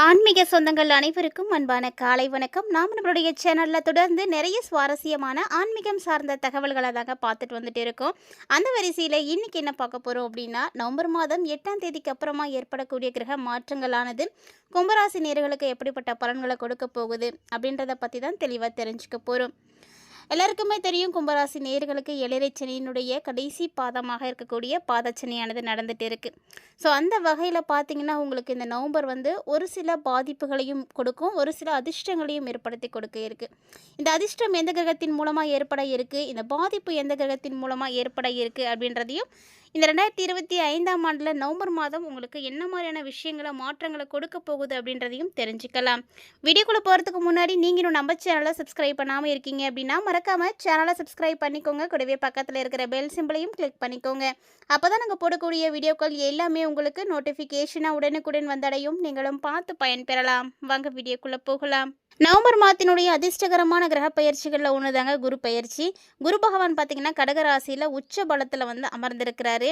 ஆன்மீக சொந்தங்கள் அனைவருக்கும் அன்பான காலை வணக்கம். நாம் நம்மளுடைய சேனலில் தொடர்ந்து நிறைய சுவாரஸ்யமான ஆன்மீகம் சார்ந்த தகவல்களை தாங்க பார்த்துட்டு வந்துட்டு இருக்கோம். அந்த வரிசையில் இன்னைக்கு என்ன பார்க்க போகிறோம் அப்படின்னா, நவம்பர் மாதம் 8ஆம் தேதிக்கு அப்புறமா ஏற்படக்கூடிய கிரக மாற்றங்களானது கும்பராசி நேயர்களுக்கு எப்படிப்பட்ட பலன்களை கொடுக்க போகுது அப்படின்றத பற்றி தான் தெளிவாக தெரிஞ்சுக்க போகிறோம். எல்லாருக்குமே தெரியும், கும்பராசி நேயர்களுக்கு ஏழரை சனியினுடைய கடைசி பாதமாக இருக்கக்கூடிய பாதச்சனியானது நடந்துட்டு இருக்கு. ஸோ அந்த வகையில் பார்த்தீங்கன்னா, உங்களுக்கு இந்த நவம்பர் ஒரு சில பாதிப்புகளையும் கொடுக்கும், ஒரு சில அதிர்ஷ்டங்களையும் ஏற்படுத்தி கொடுக்க இருக்கு. இந்த அதிர்ஷ்டம் எந்த கிரகத்தின் மூலமாக ஏற்பட இருக்கு, இந்த பாதிப்பு எந்த கிரகத்தின் மூலமாக ஏற்பட இருக்கு அப்படின்றதையும் இந்த 2025ஆம் ஆண்டில் நவம்பர் மாதம் உங்களுக்கு என்ன மாதிரியான விஷயங்களை மாற்றங்களை கொடுக்க போகுது அப்படின்றதையும் தெரிஞ்சுக்கலாம். வீடியோக்குள்ளே போகிறதுக்கு முன்னாடி நீங்கள் இன்னும் நம்ம சேனலை சப்ஸ்கிரைப் பண்ணாமல் இருக்கீங்க அப்படின்னா மறக்காமல் சேனலை சப்ஸ்கிரைப் பண்ணிக்கோங்க. கூடவே பக்கத்தில் இருக்கிற பெல் சிம்பிளையும் கிளிக் பண்ணிக்கோங்க. அப்போ தான் நாங்கள் போடக்கூடிய வீடியோக்கள் எல்லாமே உங்களுக்கு நோட்டிஃபிகேஷனாக உடனுக்குடன் வந்தடையும். நீங்களும் பார்த்து பயன்பெறலாம். வாங்க வீடியோக்குள்ளே போகலாம். நவம்பர் மாதத்தினுடைய அதிர்ஷ்டகரமான கிரக பயிற்சிகளில் ஒன்று தாங்க குரு பயிற்சி. குரு பகவான் பார்த்தீங்கன்னா கடகராசியில் உச்ச பலத்தில் அமர்ந்திருக்கிறாரு.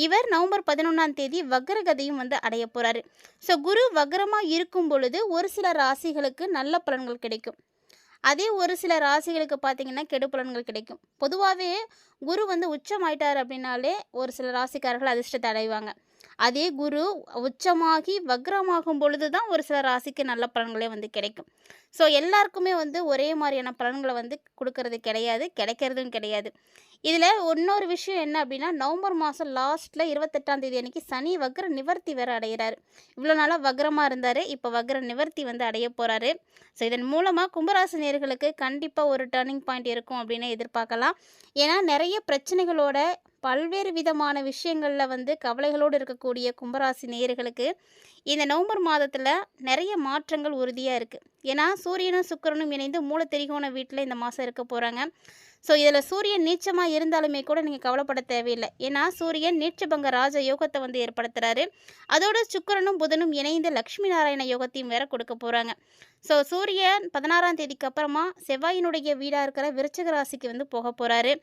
இவர் நவம்பர் 11ஆம் தேதி வக்ரகதியும் அடைய போகிறாரு. ஸோ குரு வக்ரமாக இருக்கும் பொழுது ஒரு சில ராசிகளுக்கு நல்ல பலன்கள் கிடைக்கும், அதே ஒரு சில ராசிகளுக்கு பார்த்தீங்கன்னா கெடு பலன்கள் கிடைக்கும். பொதுவாகவே குரு உச்சம் ஆயிட்டார் அப்படின்னாலே ஒரு சில ராசிக்காரர்கள் அதிர்ஷ்டத்தை அடைவாங்க. அதே குரு உச்சமாகி வக்ரமாகும் பொழுது தான் ஒரு சில ராசிக்கு நல்ல பலன்களே கிடைக்கும். ஸோ எல்லாருக்குமே ஒரே மாதிரியான பலன்களை கொடுக்கறது கிடையாது, கிடைக்கிறதும் கிடையாது. இதில் இன்னொரு விஷயம் என்ன அப்படின்னா, நவம்பர் மாதம் லாஸ்ட்டில் 28ஆம் தேதி அன்றைக்கி சனி வக்ர நிவர்த்தி வேறு அடைகிறாரு. இவ்வளோ நாளாக வக்ரமாக இருந்தார், இப்போ வக்ர நிவர்த்தி அடைய போகிறாரு. ஸோ இதன் மூலமாக கும்பராசி நேயர்களுக்கு கண்டிப்பாக ஒரு டர்னிங் பாயிண்ட் இருக்கும் அப்படின்னு எதிர்பார்க்கலாம். ஏன்னா நிறைய பிரச்சனைகளோட பல்வேறு விதமான விஷயங்களில் கவலைகளோடு இருக்கக்கூடிய கும்பராசி நேயர்களுக்கு இந்த நவம்பர் மாதத்தில் நிறைய மாற்றங்கள் உறுதியாக இருக்குது. ஏன்னா சூரியனும் சுக்கிரனும் இணைந்து மூல திரிகோண வீட்டில் இந்த மாதம் இருக்க போகிறாங்க. ஸோ இதில் சூரியன் நீச்சமாக இருந்தாலுமே கூட நீங்கள் கவலைப்பட தேவையில்லை. ஏன்னா சூரியன் நீச்சபங்க ராஜ யோகத்தை ஏற்படுத்துகிறாரு. அதோடு சுக்கிரனும் புதனும் இணைந்து லக்ஷ்மி நாராயண யோகத்தையும் வேற கொடுக்க போகிறாங்க. ஸோ சூரியன் 16ஆம் தேதிக்கு அப்புறமா செவ்வாயினுடைய வீடாக இருக்கிற விருச்சிக ராசிக்கு போக போகிறாரு.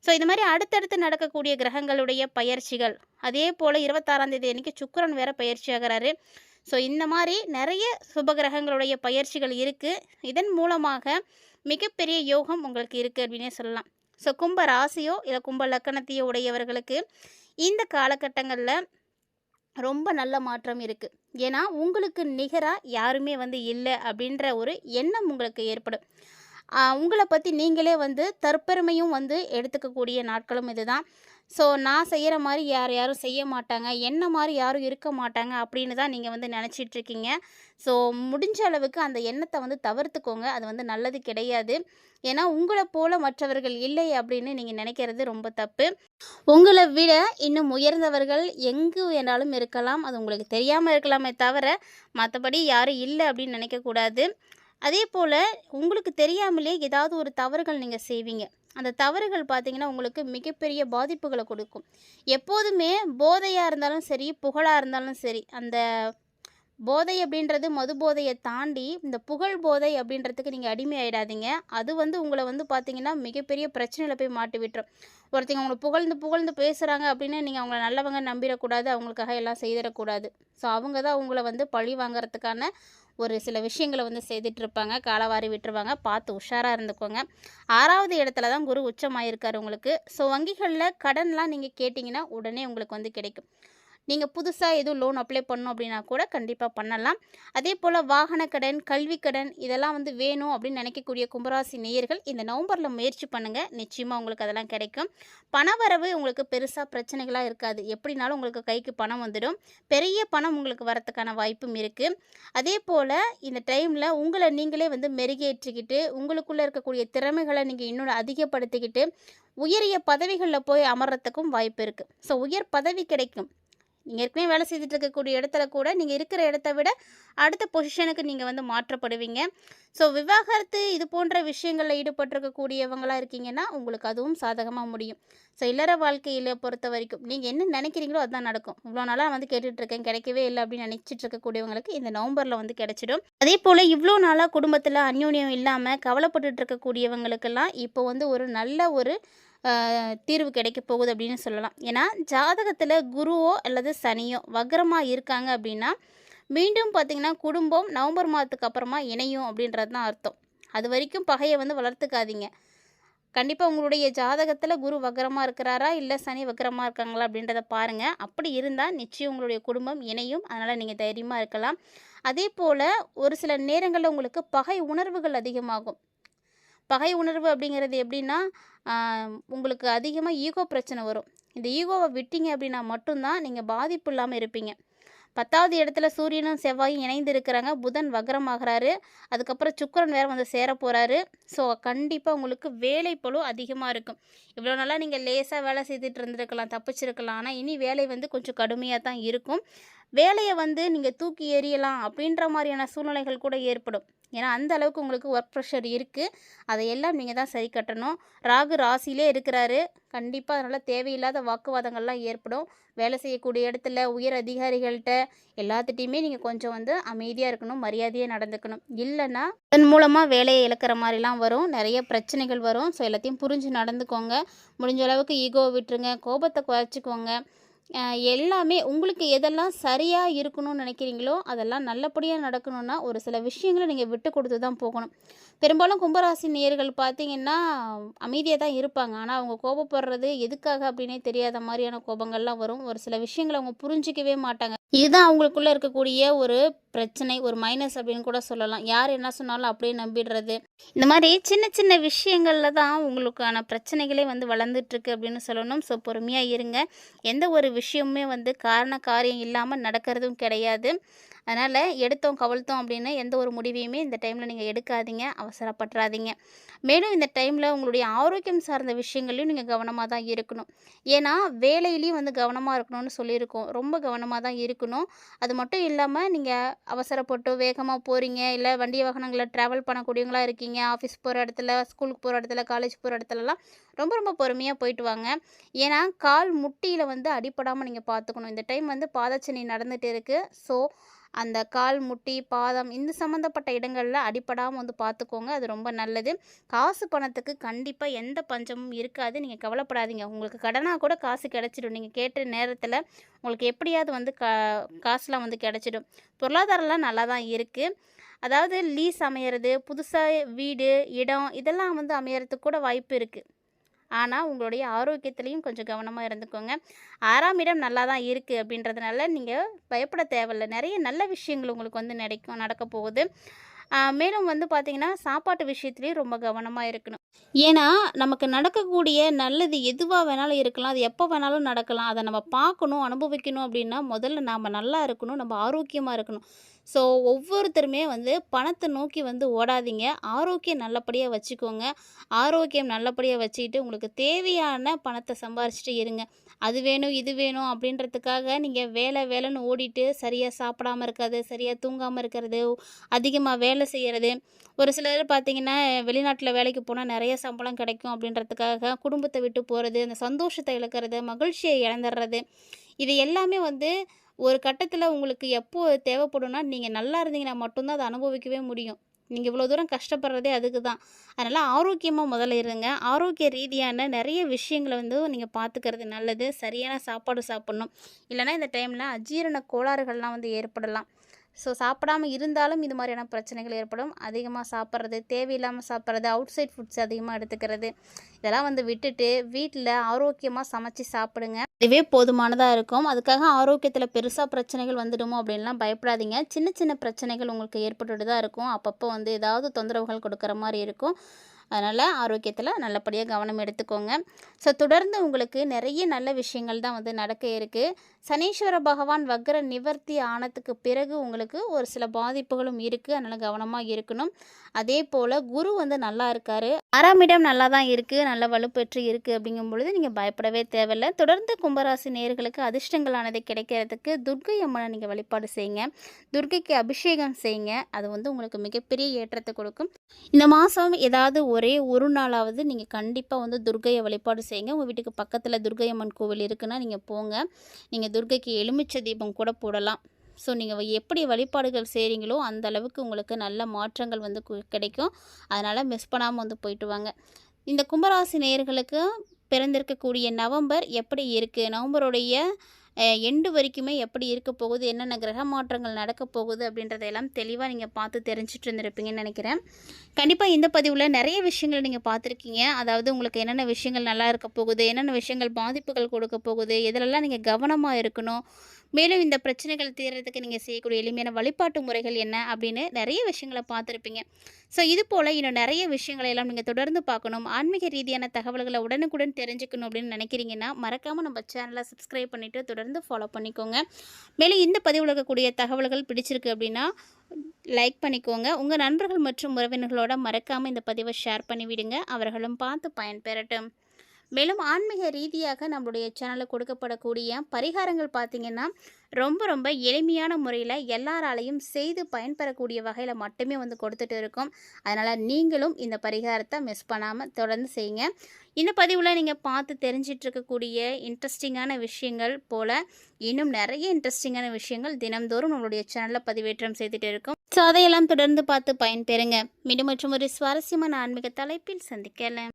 ஸோ இது மாதிரி அடுத்தடுத்து நடக்கக்கூடிய கிரகங்களுடைய பயிற்சிகள், அதே போல் 26ஆம் தேதி அன்றைக்கி சுக்கிரன் வேற பயிற்சி ஆகிறாரு. ஸோ இந்த மாதிரி நிறைய சுப கிரகங்களுடைய பயிற்சிகள் இருக்குது. இதன் மூலமாக மிகப்பெரிய யோகம் உங்களுக்கு இருக்குது அப்படின்னே சொல்லலாம். ஸோ கும்ப ராசியோ இல்லை கும்ப லக்கணத்தையோ உடையவர்களுக்கு இந்த காலகட்டங்களில் ரொம்ப நல்ல மாற்றம் இருக்குது. ஏன்னா உங்களுக்கு நிகராக யாருமே இல்லை அப்படின்ற ஒரு எண்ணம் உங்களுக்கு ஏற்படும். உங்களை பற்றி நீங்களே தற்பெருமையும் எடுத்துக்கக்கூடிய நாட்களும் இதுதான். ஸோ நான் செய்கிற மாதிரி யாரும் செய்ய மாட்டாங்க, என்ன மாதிரி யாரும் இருக்க மாட்டாங்க அப்படின்னு தான் நீங்கள் நினச்சிட்ருக்கீங்க. ஸோ முடிஞ்ச அளவுக்கு அந்த எண்ணத்தை தவிர்த்துக்கோங்க. அது நல்லது கிடையாது. ஏன்னா உங்களை போல மற்றவர்கள் இல்லை அப்படின்னு நீங்கள் நினைக்கிறது ரொம்ப தப்பு. உங்களை விட இன்னும் உயர்ந்தவர்கள் எங்கு வேணாலும் இருக்கலாம், அது உங்களுக்கு தெரியாமல் இருக்கலாமே தவிர மற்றபடி யாரும் இல்லை அப்படின்னு நினைக்கக்கூடாது. அதே போல் உங்களுக்கு தெரியாமலே ஏதாவது ஒரு தவறுகள் நீங்கள் செய்வீங்க. அந்த தவறுகள் பார்த்திங்கன்னா உங்களுக்கு மிகப்பெரிய பாதிப்புகளை கொடுக்கும். எப்போதுமே போதையாக இருந்தாலும் சரி, புகழாக இருந்தாலும் சரி, அந்த போதை அப்படின்றது மது போதையை தாண்டி இந்த புகழ் போதை அப்படின்றதுக்கு நீங்கள் அடிமை ஆகிடாதீங்க. அது உங்களை பார்த்தீங்கன்னா மிகப்பெரிய பிரச்சனையில் போய் மாட்டி விட்டுரும். ஒருத்தங்க உங்களை புகழ்ந்து புகழ்ந்து பேசுகிறாங்க அப்படின்னு நீங்கள் அவங்கள நல்லவங்க நம்பிடக்கூடாது, அவங்களுக்காக எல்லாம் செய்திடக்கூடாது. ஸோ அவங்க தான் உங்களை பழி வாங்கிறதுக்கான ஒரு சில விஷயங்களை செய்துட்ருப்பாங்க, காலவாரி விட்டுருவாங்க. பார்த்து உஷாராக இருந்துக்கோங்க. 6வது இடத்துல தான் குரு உச்சமாயிருக்கார் உங்களுக்கு. ஸோ வங்கிகளில் கடன்லாம் நீங்கள் கேட்டிங்கன்னா உடனே உங்களுக்கு கிடைக்கும். நீங்கள் புதுசாக எதுவும் லோன் அப்ளை பண்ணணும் அப்படின்னா கூட கண்டிப்பாக பண்ணலாம். அதே போல் வாகன கடன், கல்வி கடன் இதெல்லாம் வேணும் அப்படின்னு நினைக்கக்கூடிய கும்பராசி நேயர்கள் இந்த நவம்பரில் முயற்சி பண்ணுங்கள். நிச்சயமாக உங்களுக்கு அதெல்லாம் கிடைக்கும். பணவரவு உங்களுக்கு பெருசாக பிரச்சனைகளாக இருக்காது. எப்படினாலும் உங்களுக்கு கைக்கு பணம் வந்துடும். பெரிய பணம் உங்களுக்கு வரத்துக்கான வாய்ப்பும் இருக்குது. அதே போல் இந்த டைமில் உங்களை நீங்களே மெருகேற்றிக்கிட்டு உங்களுக்குள்ளே இருக்கக்கூடிய திறமைகளை நீங்கள் இன்னும் அதிகப்படுத்திக்கிட்டு உயரிய பதவிகளில் போய் அமர்றதுக்கும் வாய்ப்பு இருக்குது. ஸோ உயர் பதவி கிடைக்கும். நீங்கள் ஏற்கனவே வேலை செய்துட்டு இருக்கக்கூடிய இடத்துல கூட நீங்கள் இருக்கிற இடத்த விட அடுத்த பொசிஷனுக்கு நீங்கள் மாற்றப்படுவீங்க. ஸோ விவாகரத்து இது போன்ற விஷயங்களில் ஈடுபட்டிருக்கக்கூடியவங்களாக இருக்கீங்கன்னா உங்களுக்கு அதுவும் சாதகமாக முடியும். ஸோ இல்லற வாழ்க்கையில் பொறுத்த வரைக்கும் நீங்கள் என்ன நினைக்கிறீங்களோ அதுதான் நடக்கும். இவ்வளோ நாளாக கேட்டுட்ருக்கேன், கிடைக்கவே இல்லை அப்படின்னு நினச்சிட்டு இருக்கக்கூடியவங்களுக்கு இந்த நவம்பரில் கிடைச்சிடும். அதே போல் இவ்வளோ நாளாக குடும்பத்தில் அந்யோன்யம் இல்லாமல் கவலைப்பட்டுட்டு இருக்கக்கூடியவங்களுக்கெல்லாம் இப்போ ஒரு நல்ல ஒரு தீர்வு கிடைக்க போகுது அப்படின்னு சொல்லலாம். ஏன்னா ஜாதகத்தில் குருவோ அல்லது சனியோ வக்ரமாக இருக்காங்க அப்படின்னா மீண்டும் பார்த்தீங்கன்னா, குடும்பம் நவம்பர் மாதத்துக்கு அப்புறமா இணையும் அப்படின்றது தான் அர்த்தம். அது வரைக்கும் பகைய வந்து வளர்த்துக்காதீங்க. கண்டிப்பா உங்களுடைய ஜாதகத்துல குரு வக்ரமா இருக்கிறாரா? இல்ல சனி வக்ரமா இருக்காங்களா? அப்படின்றத பாருங்க. அப்படி இருந்தா நிச்சயம் உங்களுடைய குடும்பம் இணையும். அதனால நீங்க தைரியமா இருக்கலாம். அதேபோல ஒரு சில நேரங்கள்ல உங்களுக்கு பகை உணர்வுகள் அதிகமாகும். பகை உணர்வு அப்படிங்கிறது எப்படின்னா, ஆ உங்களுக்கு அதிகமா ஈகோ பிரச்சனை வரும். இந்த ஈகோவ விட்டீங்க அப்படின்னா மட்டும் தான் நீங்க பாதிப்பு இல்லாம இருப்பீங்க. 10வது இடத்துல சூரியனும் செவ்வாயும் இணைந்து இருக்கிறாங்க. புதன் வக்ரமாகுறாரு. அதுக்கப்புறம் சுக்கிரன் வேற வந்து சேரப்போறாரு. ஸோ கண்டிப்பா உங்களுக்கு வேலைப்பளு அதிகமா இருக்கும். இவ்வளோ நாளா நீங்க லேசா வேலை செய்துட்டு இருந்திருக்கலாம், தப்பிச்சிருக்கலாம். ஆனா இனி வேலை வந்து கொஞ்சம் கடுமையா தான் இருக்கும். வேலைய வந்து நீங்க தூக்கி எறியலாம் அப்படின்ற மாரியான சூழ்நிலைகள் கூட ஏற்படும். ஏன்னா, அந்த அளவுக்கு உங்களுக்கு ஒர்க் ப்ரெஷர் இருக்கு. அதையெல்லாம் நீங்க தான் சரி கட்டணும். ராகு ராசியிலே இருக்கிறாரு. கண்டிப்பா அதனால தேவையில்லாத வாக்குவாதங்கள்லாம் ஏற்படும். வேலை செய்யக்கூடிய இடத்துல உயர் அதிகாரிகள்ட்ட எல்லாத்துட்டயுமே நீங்க கொஞ்சம் வந்து அமைதியா இருக்கணும். மரியாதையா நடந்துக்கணும். இல்லன்னா, அதன் மூலமா வேலைய இழக்கிற மாரிலாம் வரும். நெறைய பிரச்சனைகள் வரும். ஸோ எல்லாத்தையும் புரிஞ்சு நடந்துக்கோங்க. முடிஞ்ச அளவுக்கு ஈகோவ விட்டுருங்க. கோபத்த குறைச்சுக்கோங்க. எல்லாமே உங்களுக்கு எதெல்லாம் சரியா இருக்கணும்னு நினைக்கிறீங்களோ, அதெல்லாம் நல்லபடியா நடக்கணும்னா, ஒரு சில விஷயங்கள நீங்க விட்டு குடுத்து தான் போகணும். பெரும்பாலும் கும்பராசி நேயர்கள் பார்த்தீங்கன்னா, அமைதியா தான் இருப்பாங்க. ஆனா, அவங்க கோபப்படுறது எதுக்காக அப்படின்னே தெரியாத மாரியான கோபங்கள்லாம் வரும். ஒரு சில விஷயங்கள அவங்க புரிஞ்சுக்கவே மாட்டாங்க. இதுதான் அவங்களுக்குள்ள இருக்கக்கூடிய ஒரு பிரச்சனை, ஒரு மைனஸ் அப்படின்னு கூட சொல்லலாம். யார் என்ன சொன்னாலும் அப்படியே நம்பிடுறது. இந்த மாரி சின்ன சின்ன விஷயங்கள்ல தான் உங்களுக்கான பிரச்சனைகளே வந்து வளர்ந்துட்டுருக்கு அப்படின்னு சொல்லணும். ஸோ பொறுமையா இருங்க. எந்த ஒரு விஷயமுமே வந்து காரண காரியம் இல்லாம நடக்கிறதும் கிடையாது. அதனால எடுத்தோம் கவிழ்த்தோம் அப்படின்னு எந்த ஒரு முடிவையுமே இந்த டைம்ல நீங்க எடுக்காதீங்க. அவசரப்பட்றாதீங்க. மேலும் இந்த டைம்ல உங்களுடைய ஆரோக்கியம் சார்ந்த விஷயங்கள்லயும் நீங்க கவனமா தான் இருக்கணும். ஏன்னா, வேலையிலயும் வந்து கவனமா இருக்கணும்னு சொல்லியிருக்கோம். ரொம்ப கவனமா தான் இருக்கணும். அது மட்டும் இல்லாம நீங்க அவசரப்பட்டு வேகமா போறீங்க, இல்ல வண்டி வாகனங்கள்ல டிராவல் பண்ணக்கூடியவங்களா இருக்கீங்க, ஆஃபீஸ் போற இடத்துல, ஸ்கூலுக்கு போற இடத்துல, காலேஜ் போற இடத்துலலாம் ரொம்ப ரொம்ப பொறுமையா போயிட்டு வாங்க. ஏன்னா, கால் முட்டியில வந்து அடிபடாம நீங்க பார்த்துக்கணும். இந்த டைம் வந்து பாதச்சனி நடந்துட்டு இருக்கு. ஸோ, அந்த கால், முட்டி, பாதம் இந்த சம்மந்தப்பட்ட இடங்கள்ல அடிபடாம வந்து பார்த்துக்கோங்க. அது ரொம்ப நல்லது. காசு பணத்துக்கு கண்டிப்பா எந்த பஞ்சமும் இருக்காது. நீங்க கவலைப்படாதீங்க. உங்களுக்கு கடனா கூட காசு கிடைச்சிடும். நீங்க கேட்ட நேரத்துல உங்களுக்கு எப்படியாவது வந்து காசுலாம் வந்து கிடைச்சிடும். பொருளாதாரம்லாம் நல்லா தான் இருக்கு. அதாவது லீஸ் அமையறது, புதுசா வீடு, இடம் இதெல்லாம் வந்து அமையறதுக்கு கூட வாய்ப்பு இருக்கு. ஆனா, உங்களுடைய ஆரோக்கியத்திலயும் கொஞ்சம் கவனமா இருந்துக்கோங்க. 6ஆம் இடம் நல்லா தான் இருக்கு அப்படின்றதுனால, நீங்க பயப்பட தேவையில்ல. நெறைய நல்ல விஷயங்கள் உங்களுக்கு வந்து நடக்க போகுது. மேலும் வந்து பார்த்தீங்கன்னா, சாப்பாட்டு விஷயத்திலயும் ரொம்ப கவனமா இருக்கணும். ஏன்னா, நமக்கு நடக்கக்கூடிய நல்லது எதுவா வேணாலும் இருக்கலாம். அது எப்போ வேணாலும் நடக்கலாம். அத நம்ம பார்க்கணும், அனுபவிக்கணும் அப்படின்னா, முதல்ல நாம நல்லா இருக்கணும். நம்ம ஆரோக்கியமா இருக்கணும். ஸோ, ஒவ்வொருத்தருமே வந்து பணத்த நோக்கி வந்து ஓடாதீங்க. ஆரோக்கியம் நல்லபடியா வச்சுக்கோங்க. ஆரோக்கியம் நல்லபடியா வச்சுக்கிட்டு, உங்களுக்கு தேவையான பணத்த சம்பாரிச்சுட்டு இருங்க. அது வேணும், இது வேணும் அப்படின்றதுக்காக நீங்க வேலை வேலைன்னு ஓடிட்டு, சரியா சாப்பிடாம இருக்கிறது, சரியா தூங்காம இருக்கிறது, அதிகமா வேலை செய்யறது. ஒரு சிலர் பார்த்தீங்கன்னா, வெளிநாட்ல வேலைக்கு போனா நெறைய சம்பளம் கிடைக்கும் அப்படின்றதுக்காக குடும்பத்த விட்டு போறது, அந்த சந்தோஷத்த இழக்கிறது, மகிழ்ச்சிய இழந்துர்றது. இது எல்லாமே வந்து ஒரு கட்டத்தில உங்களுக்கு எப்போ தேவைப்படும்னா, நீங்க நல்லா இருந்தீங்கன்னா மட்டும் தான் அத அனுபவிக்கவே முடியும். நீங்க இவ்வளோ தூரம் கஷ்டப்படுறதே அதுக்கு தான். அதனால ஆரோக்கியமா முதல்ல இருங்க. ஆரோக்கிய ரீதியான நெறைய விஷயங்கள வந்து நீங்க பார்த்துக்கிறது நல்லது. சரியான சாப்பாடு சாப்பிடணும். இல்லன்னா இந்த டைம்ல அஜீரண கோளாறுகள்லாம் வந்து ஏற்படலாம். ஸோ சாப்பிடாம இருந்தாலும் இது மாதிரியான பிரச்சனைகள் ஏற்படும். அதிகமா சாப்பிட்றது, தேவையில்லாம சாப்பிட்றது, அவுட் சைட் ஃபுட்ஸ் அதிகமா எடுத்துக்கிறது, இதெல்லாம் வந்து விட்டுட்டு வீட்ல ஆரோக்கியமா சமைச்சு சாப்பிடுங்க. இதுவே போதுமானதா இருக்கும். அதுக்காக ஆரோக்கியத்தில பெருசா பிரச்சனைகள் வந்துடுமோ அப்படின்லாம் பயப்படாதீங்க. சின்ன சின்ன பிரச்சனைகள் உங்களுக்கு ஏற்பட்டுட்டு தான் இருக்கும். அப்பப்போ வந்து ஏதாவது தொந்தரவுகள் கொடுக்குற மாரி இருக்கும். அதனால ஆரோக்கியத்தில நல்லபடியா கவனம் எடுத்துக்கோங்க. ஸோ தொடர்ந்து உங்களுக்கு நெறைய நல்ல விஷயங்கள் தான் வந்து நடக்க இருக்கு. சனீஸ்வர பகவான் வக்ர நிவர்த்தி ஆனதுக்கு பிறகு உங்களுக்கு ஒரு சில பாதிப்புகளும் இருக்கு. அதனால கவனமா இருக்கணும். அதேபோல குரு வந்து நல்லா இருக்காரு. 6ஆம் இடம் நல்லா தான் இருக்கு. நல்ல வலுப்பெற்று இருக்கு அப்படிங்கும் பொழுது நீங்க பயப்படவே தேவையில்ல. தொடர்ந்து கும்பராசி நேயர்களுக்கு அதிர்ஷ்டங்களானது கிடைக்கிறதுக்கு துர்க்கை அம்மனை நீங்க வழிபாடு செய்யுங்க. துர்க்கைக்கு அபிஷேகம் செய்யுங்க. அது வந்து உங்களுக்கு மிகப்பெரிய ஏற்றத்த கொடுக்கும். இந்த மாதம் ஏதாவது ஒரே ஒரு நாளாவது நீங்கள் கண்டிப்பாக வந்து துர்க்கையை வழிபாடு செய்யுங்க. உங்கள் வீட்டுக்கு பக்கத்தில் துர்க்கை அம்மன் கோவில் இருக்குன்னா நீங்கள் போங்க. நீங்கள் துர்க்கைக்கு எலுமிச்சை தீபம் கூட போடலாம். ஸோ நீங்கள் எப்படி வழிபாடுகள் செய்கிறீங்களோ அந்த அளவுக்கு உங்களுக்கு நல்ல மாற்றங்கள் வந்து கிடைக்கும். அதனால் மிஸ் பண்ணாமல் வந்து போயிட்டு வாங்க. இந்த கும்பராசி நேயர்களுக்கு பிறந்திருக்கக்கூடிய நவம்பர் எப்படி இருக்குது? நவம்பருடைய எண்டு வரைக்குமே எப்படி இருக்க போகுது, என்னென்ன கிரக மாற்றங்கள் நடக்க போகுது அப்படின்றதையெல்லாம் தெளிவாக நீங்கள் பார்த்து தெரிஞ்சுட்டு இருந்திருப்பீங்கன்னு நினைக்கிறேன். கண்டிப்பாக இந்த பதிவில் நிறைய விஷயங்கள் நீங்கள் பார்த்துருக்கீங்க. அதாவது உங்களுக்கு என்னென்ன விஷயங்கள் நல்லா இருக்க போகுது, என்னென்ன விஷயங்கள் பாதிப்புகள் கொடுக்க போகுது, எதிலெல்லாம் நீங்கள் கவனமாக இருக்கணும், மேலும் இந்த பிரச்சனைகள் தீர்றதுக்கு நீங்கள் செய்யக்கூடிய எளிமையான வழிபாட்டு முறைகள் என்ன அப்படின்னு நிறைய விஷயங்களை பார்த்துருப்பீங்க. ஸோ இது போல் இன்னும் நிறைய விஷயங்களை எல்லாம் நீங்கள் தொடர்ந்து பார்க்கணும், ஆன்மீக ரீதியான தகவல்களை உடனுக்குடன் தெரிஞ்சுக்கணும் அப்படின்னு நினைக்கிறீங்கன்னா மறக்காமல் நம்ம சேனலை சப்ஸ்கிரைப் பண்ணிவிட்டு தொடர்ந்து ஃபாலோ பண்ணிக்கோங்க. மேலும் இந்த பதிவில் இருக்கக்கூடிய தகவல்கள் பிடிச்சிருக்கு அப்படின்னா லைக் பண்ணிக்கோங்க. உங்கள் நண்பர்கள் மற்றும் உறவினர்களோட மறக்காமல் இந்த பதிவை ஷேர் பண்ணிவிடுங்க, அவர்களும் பார்த்து பயன்பெறட்டும். மேலும் ஆன்மீக ரீதியாக நம்மளுடைய சேனலில் கொடுக்கப்படக்கூடிய பரிகாரங்கள் பார்த்திங்கன்னா ரொம்ப ரொம்ப எளிமையான முறையில் எல்லாராலையும் செய்து பயன்பெறக்கூடிய வகையில் மட்டுமே வந்து கொடுத்துட்டு இருக்கோம். அதனால் நீங்களும் இந்த பரிகாரத்தை மிஸ் பண்ணாமல் தொடர்ந்து செய்யுங்க. இந்த பதிவில் நீங்கள் பார்த்து தெரிஞ்சிட்டு இருக்கக்கூடிய இன்ட்ரெஸ்டிங்கான விஷயங்கள் போல் இன்னும் நிறைய இன்ட்ரெஸ்டிங்கான விஷயங்கள் தினம்தோறும் நம்மளுடைய சேனலில் பதிவேற்றம் செய்துட்டு இருக்கோம். ஸோ அதையெல்லாம் தொடர்ந்து பார்த்து பயன்பெறுங்க. மீண்டும் மற்றும் ஒரு சுவாரஸ்யமான ஆன்மீக தலைப்பில் சந்திக்கலாம்.